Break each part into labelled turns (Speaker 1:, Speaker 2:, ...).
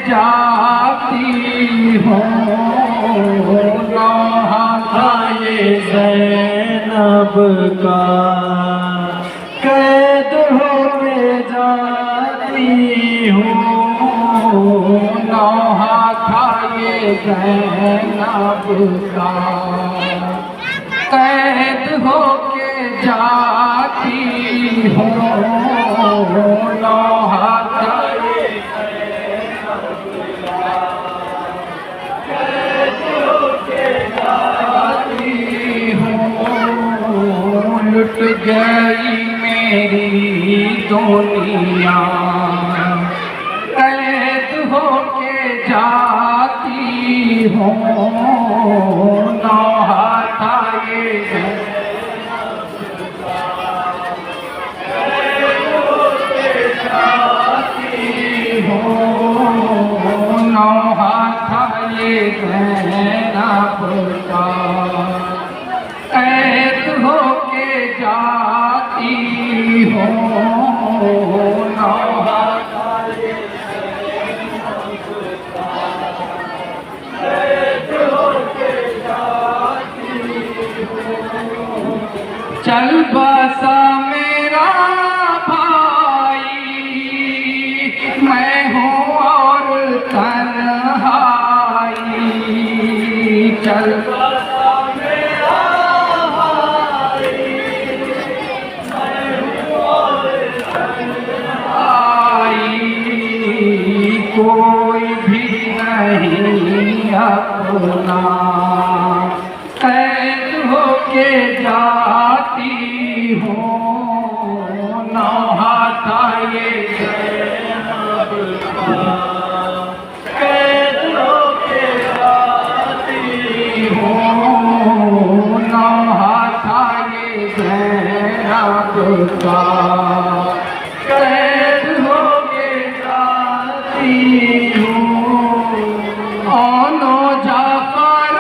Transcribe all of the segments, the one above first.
Speaker 1: जाती हूँ नौहा था ये ज़ैनब का कैद होके जाती हूँ नौहा था ये ज़ैनब का कैद होके जाती हूँ नौहा था ये कैद होके जाती हूँ लुट गई मेरी दुनिया कैद होके जाती हूँ नौहा था ये कैद होके जाती हूँ नौहा था ये ज़ैनब का कैद होके जाती हूँ नौहा था ये कैद होके जाती हूँ चल बसा मेरा भाई मैं हूँ और तन्हाई चल बसा मेरा भाई मैं हूँ और तन्हाई कोई भी नहीं अपना कैद होके जाती हूँ नौहा था ये ज़ैनब का कैद होके जाती हूँ नौहा था ये ज़ैनब का कैद होके जाती हूँ ओनो जाफर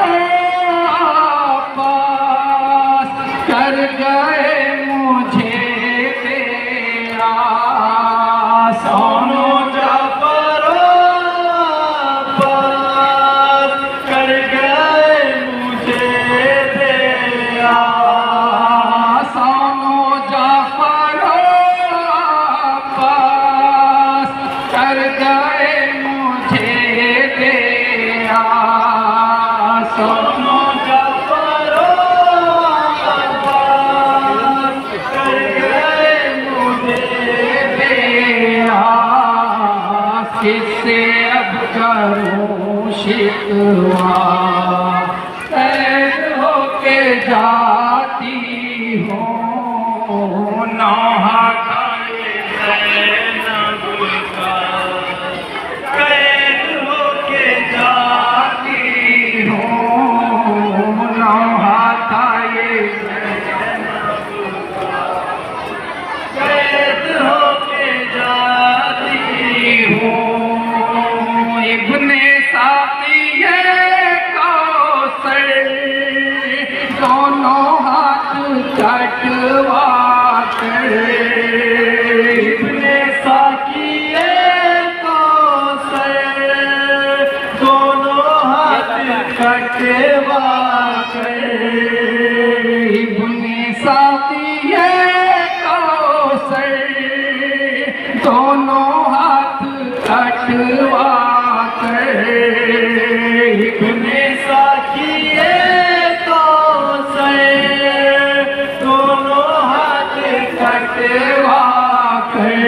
Speaker 1: आपास कर गए मुझे तेरा सोनो जाफर आपास कर गए मुझे तेरा सोनो जाफर आपास कर गए मुझे तेरा सोनो जाफर आपास कर गए मुझे तेरा किससे अब करूं शिकवा कैद होके जाती हूँ नौहा था ये ज़ैनब का कैद होके जाती हूँ नौहा था ये ज़ैनब का कैद होके जाती हूँ इब्ने साक़िए कौसर दोनों हाथ कटवा कर इब्ने साक़िए कौसर दोनों हाथ कटवा कर इब्ने साक़िए कौसर दोनों हाथ कटवा कर इब्ने साक़िए कौसर दोनों हाथ कटवा कर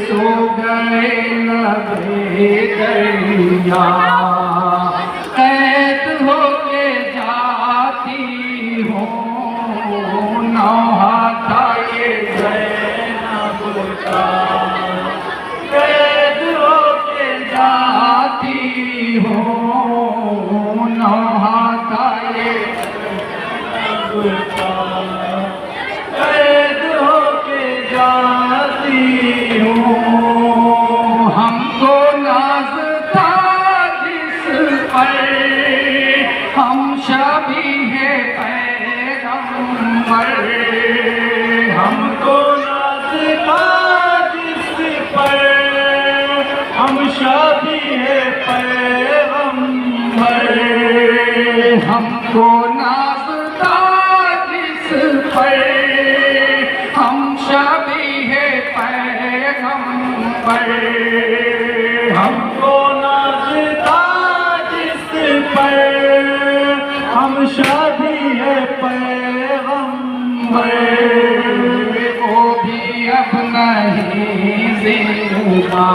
Speaker 1: सो गए लबे दरिया कैद होके जाती हूँ नौहा था ये ज़ैनब का कैद होके जाती हूँ नौहा था ये ज़ैनब का कैद होके जाती हूँ हमको नाज़ था जिस शादी है पैगंबर,
Speaker 2: हमको नाज़दा जिस पर, हम शादी है पैगंबर।
Speaker 1: हमको नाज़दा जिस पर, हम शादी है पैगंबर।
Speaker 2: वो भी अब नहीं जिंदा,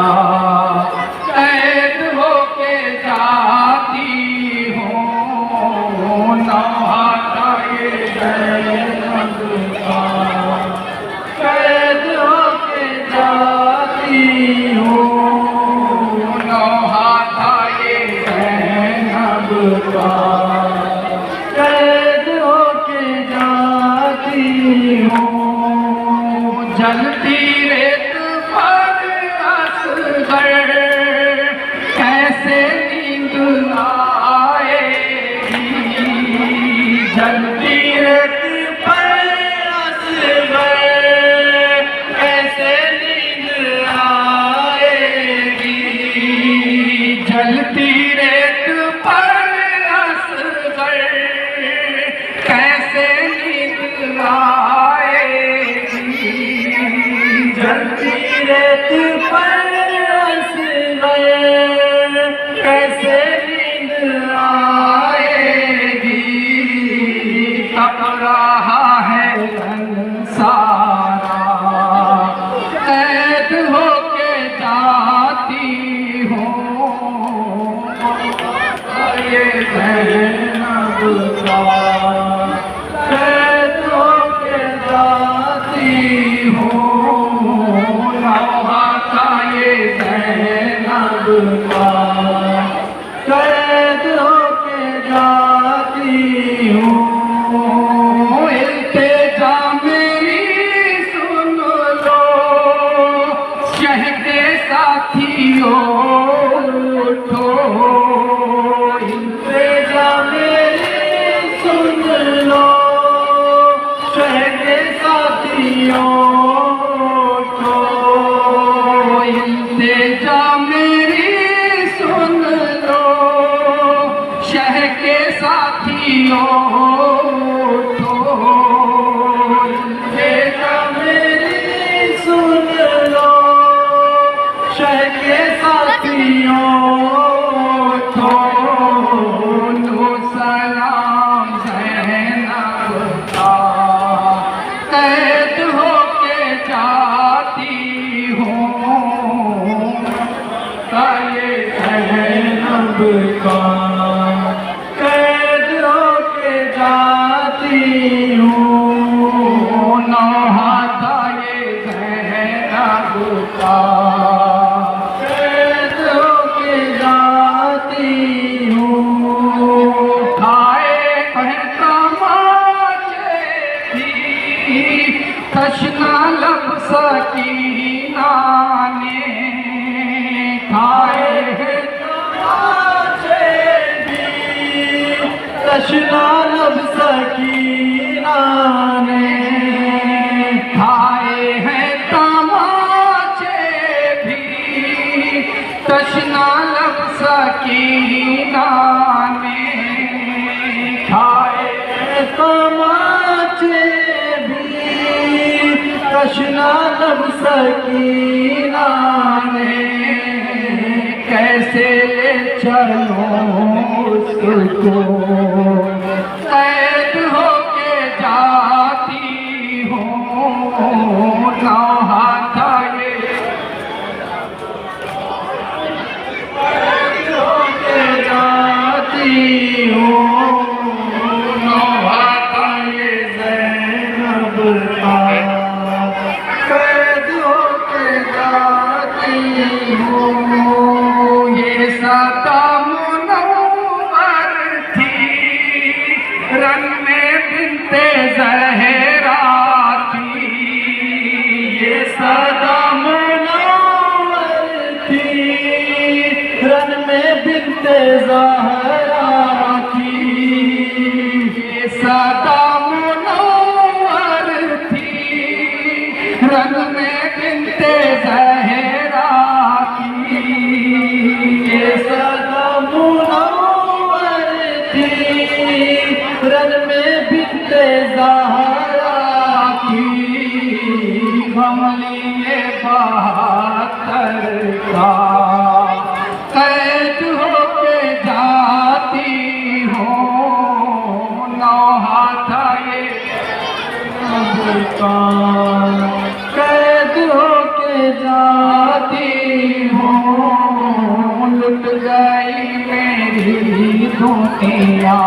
Speaker 2: कैद होके जाती हूँ नौहाता ये ज़ैनब का।
Speaker 1: कैद होके जाती हूँ
Speaker 2: नौहाता ये ज़ैनब का।
Speaker 1: कैद होके जाती हूँ।
Speaker 2: जलती रेत पर असगर, कैसे नींद आएगी। जलती रेत
Speaker 1: पर असगर, कैसे नींद आएगी।
Speaker 2: जलती रेत पर असगर, कैसे नींद आएगी।
Speaker 1: जलती रेत पर असगर, कैसे नींद आएगी।
Speaker 2: तप रहा है रंग सारा, कैद होके जाती हूँ ये ज़ैनब का।
Speaker 1: कैद होके जाती हूँ
Speaker 2: नौहाता ये ज़ैनब का।
Speaker 1: कैद होके जाती हूँ।
Speaker 2: इल्तिजा मेरी सुन लो, शह के साथियों उठो।
Speaker 1: इल्तिजा मेरी सुन लो, शह के साथियों उठो।
Speaker 2: इल्तिजा मेरी सुन लो, शह के साथियों उठो।
Speaker 1: इल्तिजा मेरी सुन लो, शह के साथियों उठो।
Speaker 2: लो सलाम ज़ैनब का, कैद होके जाती हूँ ये ज़ैनब का।
Speaker 1: कैद होके जाती हूँ
Speaker 2: नौहाता ये ज़ैनब का।
Speaker 1: कैद होके जाती हूँ।
Speaker 2: खाए हैं तमाचे भी, तशना लब सकीना ने। खाए हैं
Speaker 1: तमाचे भी, तशना लब सकीना ने।
Speaker 2: खाए हैं तमाचे भी, तशना लब सकीना ने। खाए
Speaker 1: तमाचे भी, तशना लब सकीना ने।
Speaker 2: कैसे ले चलो उसको, कैद होके जाती हूँ नौहाता ये।
Speaker 1: कैद होके जाती हूँ
Speaker 2: नौहाता
Speaker 1: ये ज़ैनब का। कैद होके जाती हूँ।
Speaker 2: ये सदा मुनव्वर थी, रन में बिनते ज़हरा थी।
Speaker 1: ये सदा मुनव्वर थी, रन में बिनते ज़हरा थी।
Speaker 2: ये सदा मुनव्वर थी, रन में बिनते ज़हरा की। कमलिए 72 का कैद होके जाती हूँ, 9 हाथ ये का कैद होके जाती हूँ, लुट गई मेरी दुनिया।